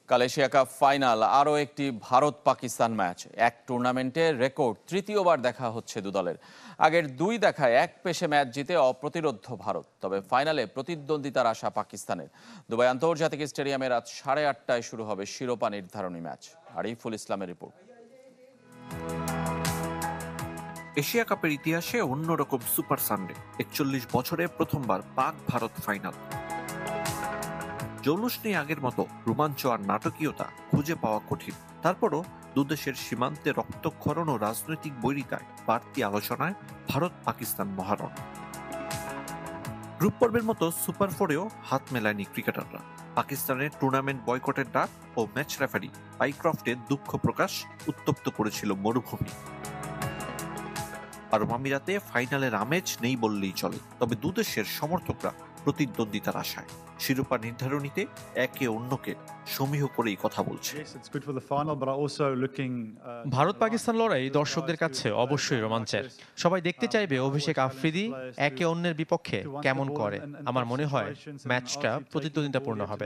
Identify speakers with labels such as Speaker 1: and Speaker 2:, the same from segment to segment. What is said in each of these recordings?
Speaker 1: কাল Asia cup final, আরও একটি ভারত পাকিস্তান ম্যাচ। এক টুর্নামেন্টে রেকর্ড তৃতীয়বার দেখা হচ্ছে দু দলের। আগের দুই দেখায় এক পেশে ম্যাচ জিতে অপ্রতিরোধ্য ভারত, তবে ফাইনালে প্রতিদ্বন্দ্বিতার আশা পাকিস্তানের। দুবাই আন্তর্জাতিক স্টেডিয়ামে রাত 8:30টায় শুরু হবে শিরোপা নির্ধারণী ম্যাচ। আরিফুল ইসলামের রিপোর্ট।
Speaker 2: এশিয়া কাপের ইতিহাসে অন্যরকম সুপার সানডে। 41 বছরে প্রথমবার পাক ভারত ফাইনাল। জৌলুস নেই আগের মতো রোমাঞ্চ আর নাটকীয়তা খুঁজে পাওয়া কঠিন। তারপরও দুদেশের সীমান্তে রক্তক্ষরণ ও রাজনৈতিক বৈরিতায় বাড়তি আলোচনায় ভারত পাকিস্তান মহারণ। গ্রুপ পর্বের মতো সুপার ফোরেও হাত মেলায়নি ক্রিকেটাররা। পাকিস্তানের টুর্নামেন্ট বয়কটের ডাক ও ম্যাচ রেফারি পাইক্রফটে দুঃখ প্রকাশ উত্তপ্ত করেছিল মরুভূমি। আরব আমিরাতে ফাইনালের আমেজ নেই বললেই চলে, তবে দুদেশের সমর্থকরা প্রতিদ্বন্দ্বিতার আশায়। শিরোপা নির্ধারণীতে একে অন্যকে সমীহ করেই কথা বলছে।
Speaker 3: ভারত পাকিস্তান লড়াই দর্শকদের কাছে অবশ্যই রোমাঞ্চের। সবাই দেখতে চাইবে অভিষেক আফ্রিদি একে অন্যের বিপক্ষে কেমন করে। আমার মনে হয় ম্যাচটা প্রতিদ্বন্দ্বিতাপূর্ণ হবে।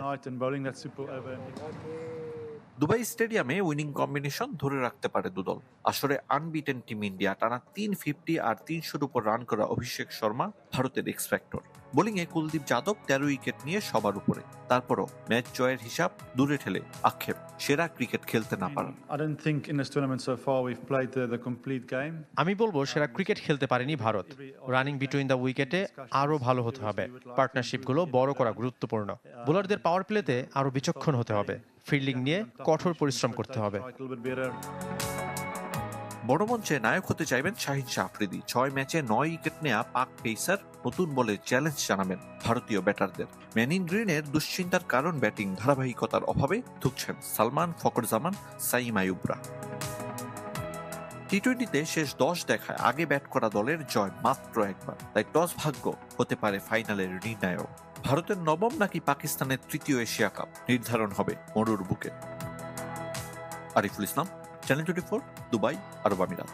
Speaker 2: দুবাই স্টেডিয়ামে উইনিং কম্বিনেশন ধরে রাখতে পারে দুদল। আসরে আনবিটেন টিম ইন্ডিয়া টানা 350 আর 300-র উপর রান করা অভিষেক শর্মা ভারতের এক্স ফ্যাক্টর। বোলিংয়ে কুলদীপ যাদব 13 উইকেট নিয়ে সবার উপরে। তারপরও ম্যাচ জয়ের হিসাব দূরে ঠেলে আক্ষেপ সেরা ক্রিকেট খেলতে না পারা।
Speaker 3: আমি বলবো সেরা ক্রিকেট খেলতে পারেনি ভারত। রানিং বিটুইন দ্য উইকেটে আরো ভালো হতে হবে। পার্টনারশিপগুলো বড় করা গুরুত্বপূর্ণ। বোলারদের পাওয়ার প্লেতে আরো বিচক্ষণ হতে হবে। ফিল্ডিং নিয়ে কঠোর পরিশ্রম করতে হবে।
Speaker 2: বড় মঞ্চে নায়ক হতে চাইবেন শাহিন শাহ আফ্রিদি। 6 ম্যাচে 9 উইকেট নেয়া পাক পেসার নতুন বলে চ্যালেঞ্জ জানাবেন ভারতীয় ব্যাটারদের। ম্যান ইন গ্রিনের দুশ্চিন্তার কারণ ব্যাটিং ধারাবাহিকতার অভাবে ধুঁকছেন সালমান, ফখরজামান, সাইম আইয়ুবরা। টি-20তে শেষ 10 দেখায় আগে ব্যাট করা দলের জয় মাত্র একবার, তাই টস ভাগ্য হতে পারে ফাইনালের নির্ণায়ক। ভারতের নবম নাকি পাকিস্তানের তৃতীয় এশিয়া কাপ নির্ধারণ হবে মরুর বুকে। আরিফুল ইসলাম, চ্যানেল 24, দুবাই, আরব আমিরাত।